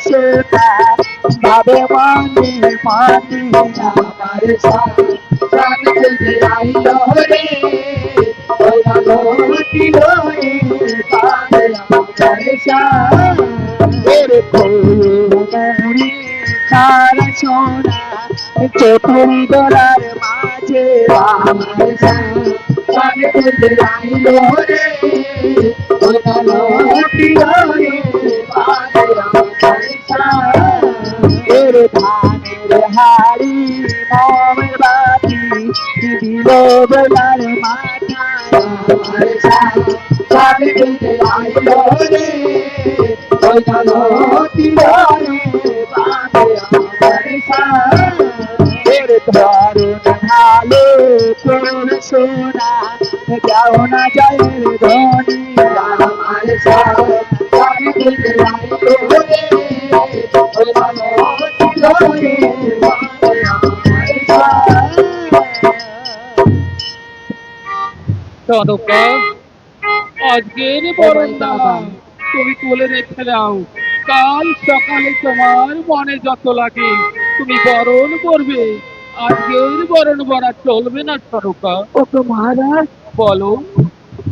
সোনা ভাবে মনে মনে আমার সান খুঁজে আইলো রে ওই আলোটি লয়ে পাবে আমার সান এরে ফুলমুড়ি সারা সোনা চোখের গলার মাঝে আমার সান খুঁজে আইলো রে ওই আলোটি লয়ে পাবে আমার সান এরে ধানের হাড়ি মোমের বাতি দিল বেলার মাথায় আমার সান খুঁজে আইলো রে ওই আলোটি লয়ে পাবে আমার সান এরে ধরুন ভালো করে সোনা যাও না যায় ধনী আমার সান খুঁজে আইলো রে ওই আলোটি লয়ে পাবে আমার সান সদকা আজকের বরণটা তুমি তুলে রেখে দাও, কাল সকালে তোমার মনে যত লাগে তুমি বরণ করবে। আজকের বরণ বরা চলবে না সদকা। ওকে মহারাজ বলো।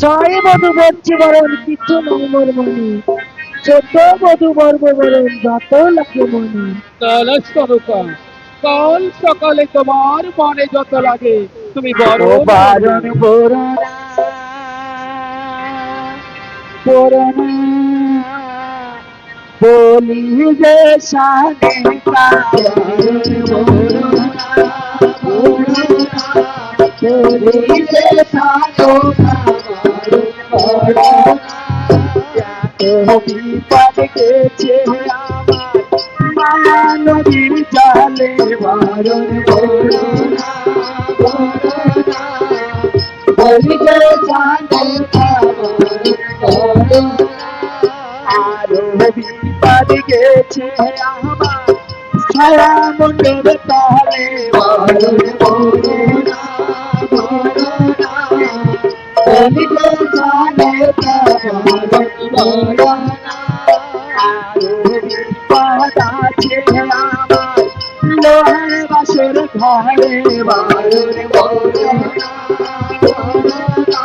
ছয় বধূ বলছে বরণ কিছু নেই মোর মনে চোদ্দ বধূ বর্ব বরণ যত লাগে মনে তাহলে সদকা কাল সকালে তোমার মনে যত লাগে তুমি ও বরণ বারণ করবে। বোরনা বোরনা বলি যে সানে কারণ বোরনা বোরনা বলি যে সানো কারণ বোরনা বিপদ গেছে আমার মায়া নদীর জলে বারণ বোরনা বোরনা বলি যে সানো কারণ আরো বিপদ গেছে আমার ছায়া মন্ডল তলে বারণ বোরনা বোরনা বলি যে সানো কারণ বোরনা আরো বিপদ আছে আমার লোহার বাসর ঘরে বারণ বোরনা বোরনা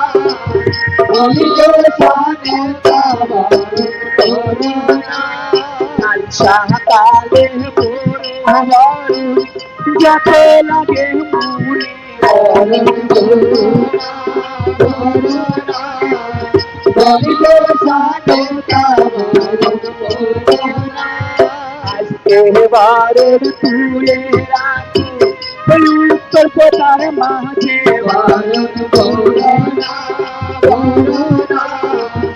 বলি যে সানো সকালে যাতে লাগে মনে আজকে বারের তুলে রাখি উত্তর কোথার মাঝে বারণ বোরনা বোরনা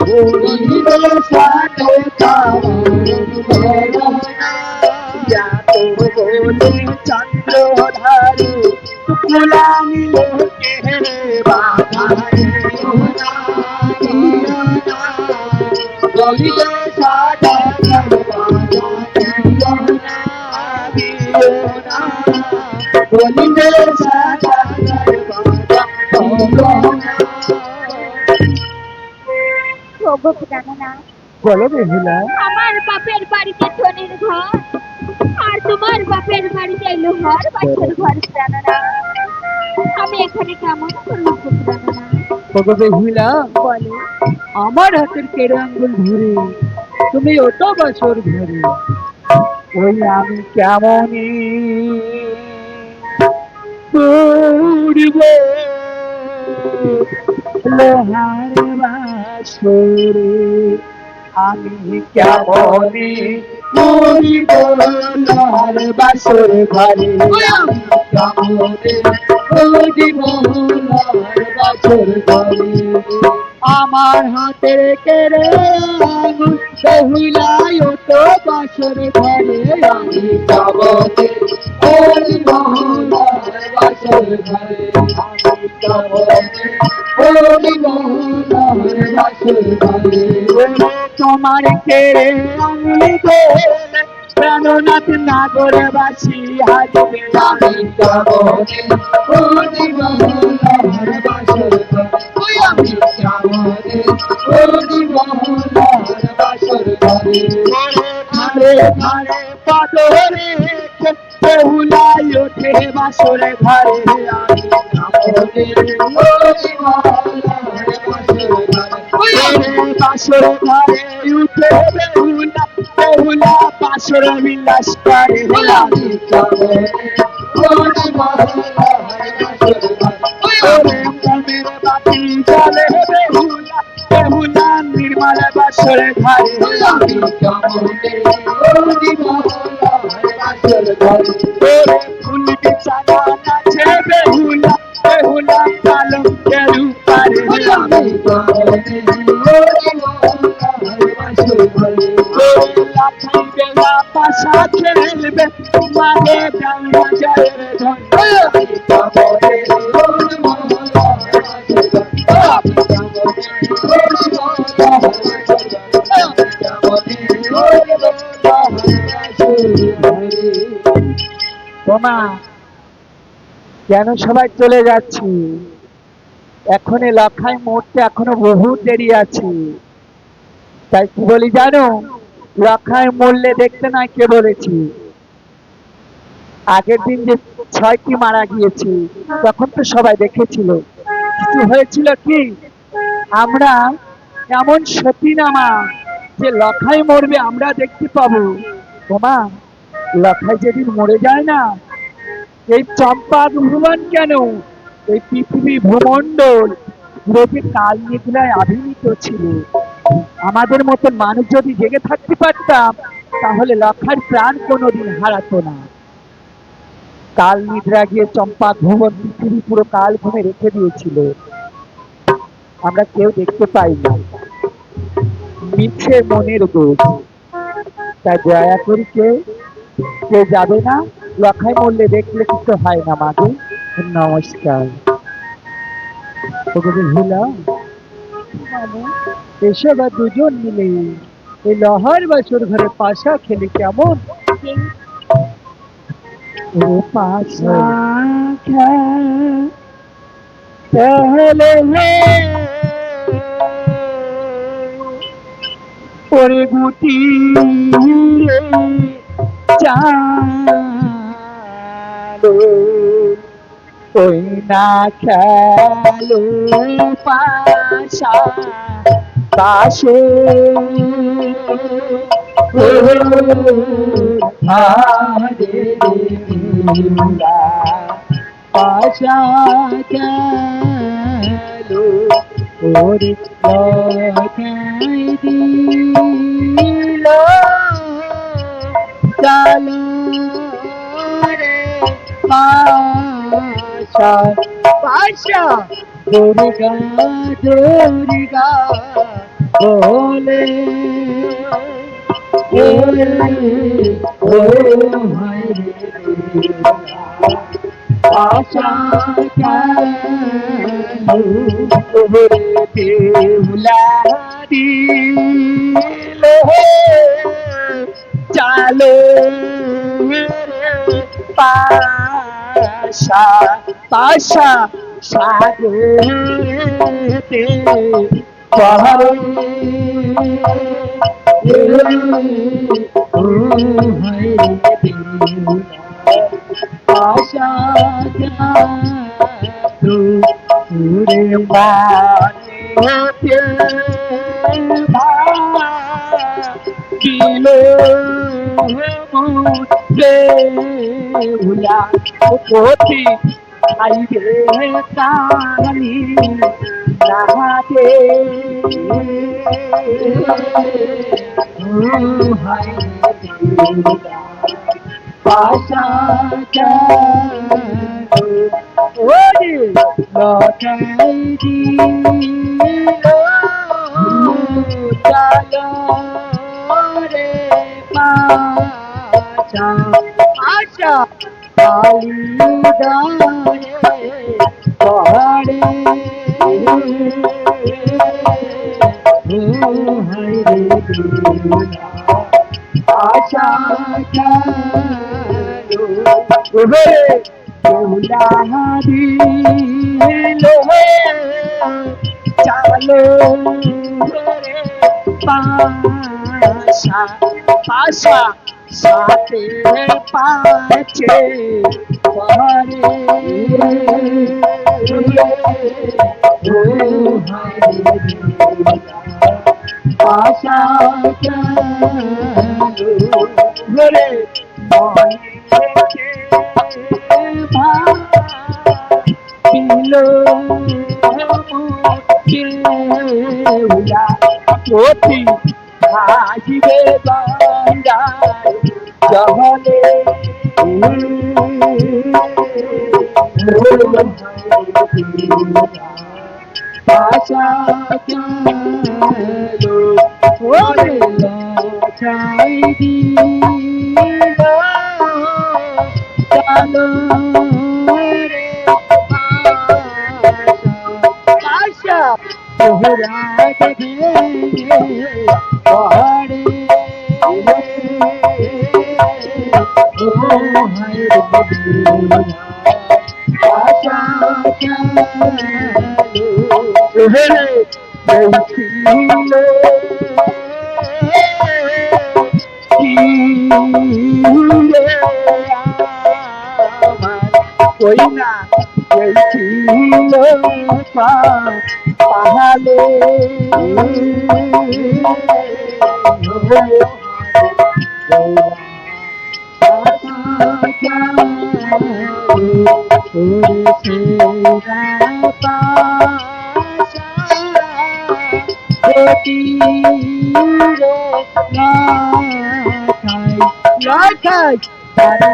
বলিল সানো কারণ বোরনা যাত বলে চন্দ্রধারী কুলা নিল কে বাধারে বলিল সানো বলিল বলো বেহুলা আমার বাপের বাড়িতে ধনের ঘর আর তোমার বাপের বাড়িতে লোহার বাসর ঘর জানো না। আমি এখানে কেমন করবো জানো না। বলো বেহুলা বলো আমার হাতের কেড়ে আঙ্গুল ধরে তুমি ওটা বাসর ঘরে ওই আমি কেমনই করব লোহার বাসরে আমি কেমনই করিব লোহার বাসর ঘরে আমি কেমনই করিব লোহার বাসর ঘরে আমার হাতের কেড়ে আঙুল বেহুলাই তো বাসর ঘরে আমি কেমনই করিব লোহার বাসর ঘরে আমি কেমনই করিব লোহার বাসর ঘরে তোমার কেড়ে আঙুলি ধরে প্রাণনাথ নাগরে বাসি হাজবে আমি কেমনই করিব লোহার বাসর ঘরে আমি কেমনই করিব লোহার বাসর ঘরে ঘরে পদরে বেহুলাই ওঠে বাসরে ঘরে আমি বাসর ঘরে উঠে বেহুলা বেহুলা বাসর বিলাস করে আমি মনের বাতি জলে বেহুলা বেহুলা নির্মল বাসর ঘরে আমি ফুল বিছানা নাচে বেহুলা বেহুলা পালঙ্কের উপরে আমি লাঠাই বেলা পাশা খেলবে মানে ডাউনা জয়ের ধন তোমা কেন সবাই চলে যাচ্ছি? এখন লখাই মরতে এখনো বহু দেরি আছে। তাই কি বলি জানো, লখাই মরলে দেখতে নাই কে বলেছি, আগের দিন যে 6টি মারা গিয়েছে তখন তো সবাই দেখেছিল। কিছু হয়েছিল কি, আমরা এমন সতী নামা যে লখাই মরবে আমরা দেখতে পাবো। তোমা লখাই যেদিন মরে যায় না, এই চম্পা ভুবন কেন, এই পৃথিবী ভূমণ্ডল পুরোটি কাল নিদ্রায় আবির্ভূত ছিল। আমাদের মতন মানুষ যদি জেগে থাকতে পারতাম তাহলে লখার প্রাণ কোনোদিন হারাতো না। কাল নিদ্রা গিয়ে চম্পা ভুবন পৃথিবী পুরো কাল ঘুমে রেখে দিয়েছিল, আমরা কেউ দেখতে পাই না। মিছে মনের দোষ। তাই দয়া করি কেউ যাবে না, লখাই মরলে দেখলে কিছু হয় না। মাকে নমস্কার। ভুলা এসব আর দুজন মিলে এই লহার বাসর ঘরে পাশা খেলে কেমন? ও পাশা খেলে ওরে গুটি চালো ওই না খেলো পাশা পাশে পাশা খেলো ওরে দিল চালো রে পাশা পাশা দুর্গা দুর্গা বলে ও পাশা বেহুলা দিল চালো পাশা পাশা সাগরেতে পাহাড়ে পাশা সুরে মানে কিলো বেহুলা কোথি খাইবে কালি রাহাতে পাশা ওরে লটাই দিল চালো রে পাশা পাশা কালিদারে পাহাড়ে আশা দিল চালো পাশা পাশা সাথে পাচ্ছে পরে পাশা ঘরে মনে পিলো প্রতি আসিবে গঙ্গায় জহলে পাশা ওরে লছাই দিল চলো রে পাশা তোহরা দেখে পড়ে পাশা তোহরে দেখছিল কই না দেখছিল পাহাড়ে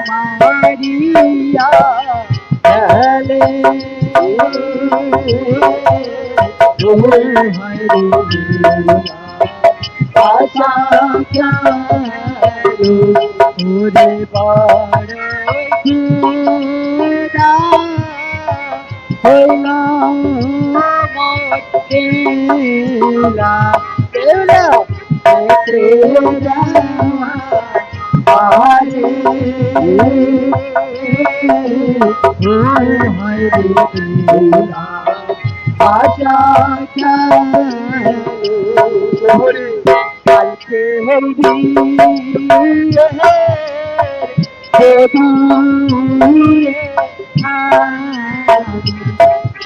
মারিয়া পাশা ওরে বড় হইলাম দেলা দেলা আশা কালকে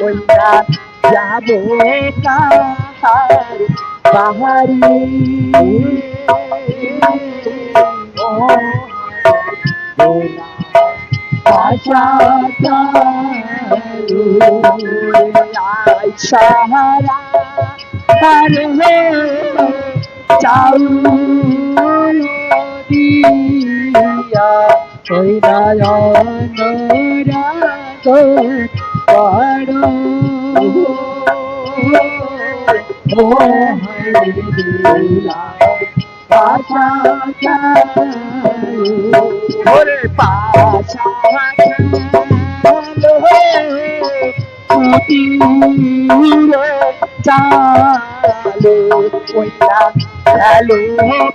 ওইরা যাবে কাহার বাহারি আশা সাহারা তার চাউ দিয়া ওই নয়নরা পড় ও পাশা ওরে পাশা চালো ওইটা চালো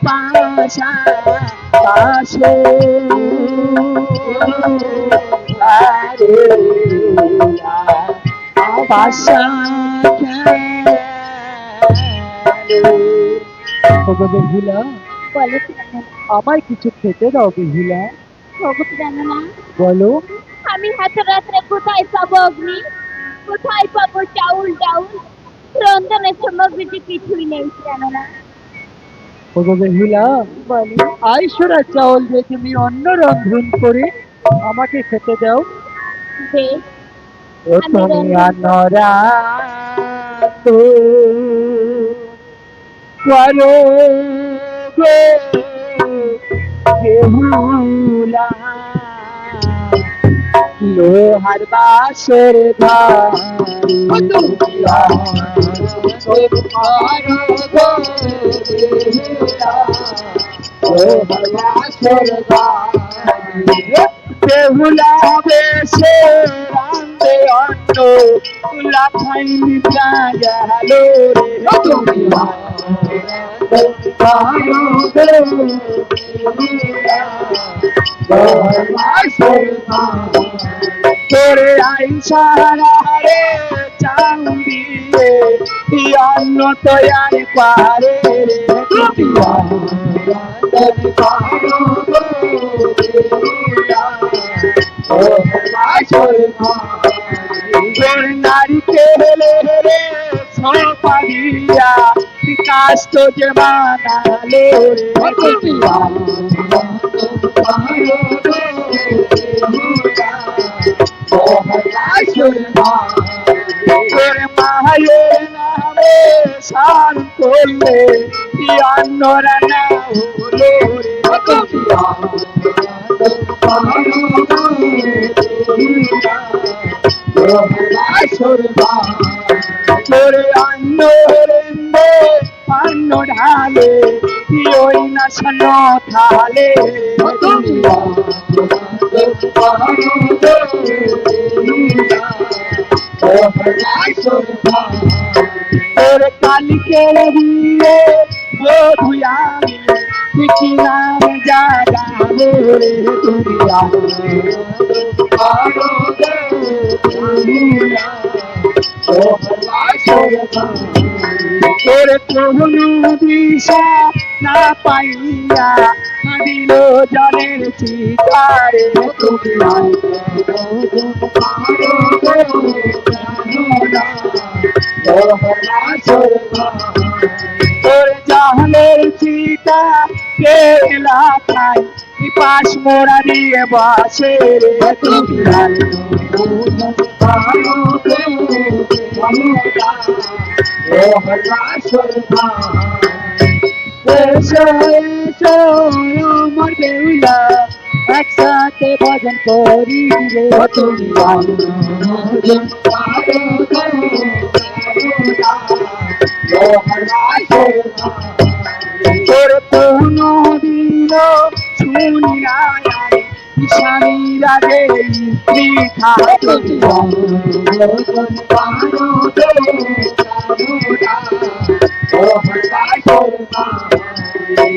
পাশা পাশে আরে পাশা বেহুলা বলো আমায় কিছু খেতে দাও বেহুলা জানো না বলো আমি হাতে রাত্রে কোথায় পাবো অগ্নি কোথায় পাবো চাউল ডাউল রন্ধনের সামগ্রী যে কিছুই নেই জানো না বেহুলা বলো আইসরা চাউল দিয়ে তুমি অন্য রন্ধন করে আমাকে খেতে দাও বেশ ও তুমি আনরা তো করো গো বেহুলা লোহার বাসের ভারি বেহুলা বেশে রান্দে অন্ন তুলা খাইনি গেলো তোরে আই সারা রে চাউন্দি অন্ন তৈরি পারে রে তুমি আমার পারো গো বেহুলা ও আসল তোর নারিকেলে রে সপাদিয়া কাষ্ট যে মানালে রে তুমি আমার পারো গো বেহুলা ও আসল তোর মায়ের নামে সার করলে কি অন্যরা না হলো রে তুমি আমার পারো গো বেহুলা তোরে অন্ন রেন্দে অন্ন ঢালে কি ওই না শোন থালে তুমি তোরে কালকে দিয়ে বধুয়ামি কি নাম জাগাবো রে তুমি তোরে কোনো দিশা না পাইয়া দিল জলের চিতারে তুমি তোর জাহানের চিতা কে এলাকায় পাশ মোড়া দিয়ে বাসে রে তুমি এসো এসো আমার বেহুলা একসাথে ভজন করি রে তুমি তোর কোনো দিন শুনি না স্বামীর আগে স্ত্রী থাকে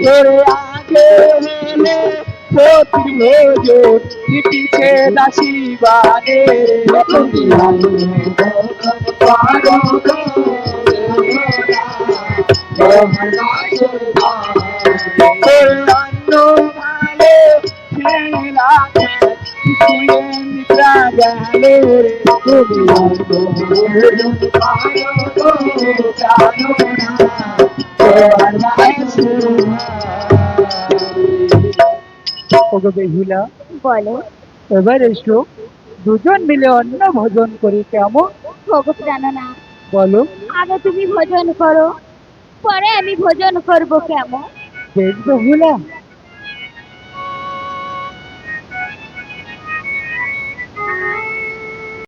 তোর আগে এলে সতীর ভোজন পিছে দাসী বাদে তুমি তোর অন্য ভালে ছেড়ে রাখে শুয়ে নিদ্রা গেলে রে তুমি ওগো বেহুলা বলো এবার এসো দুজন মিলে অন্ন ভোজন করি কেমন ওগো প্রাণনাথ বলো আগে তুমি ভোজন করো পরে আমি ভোজন করব কেমন বেশ বেহুলা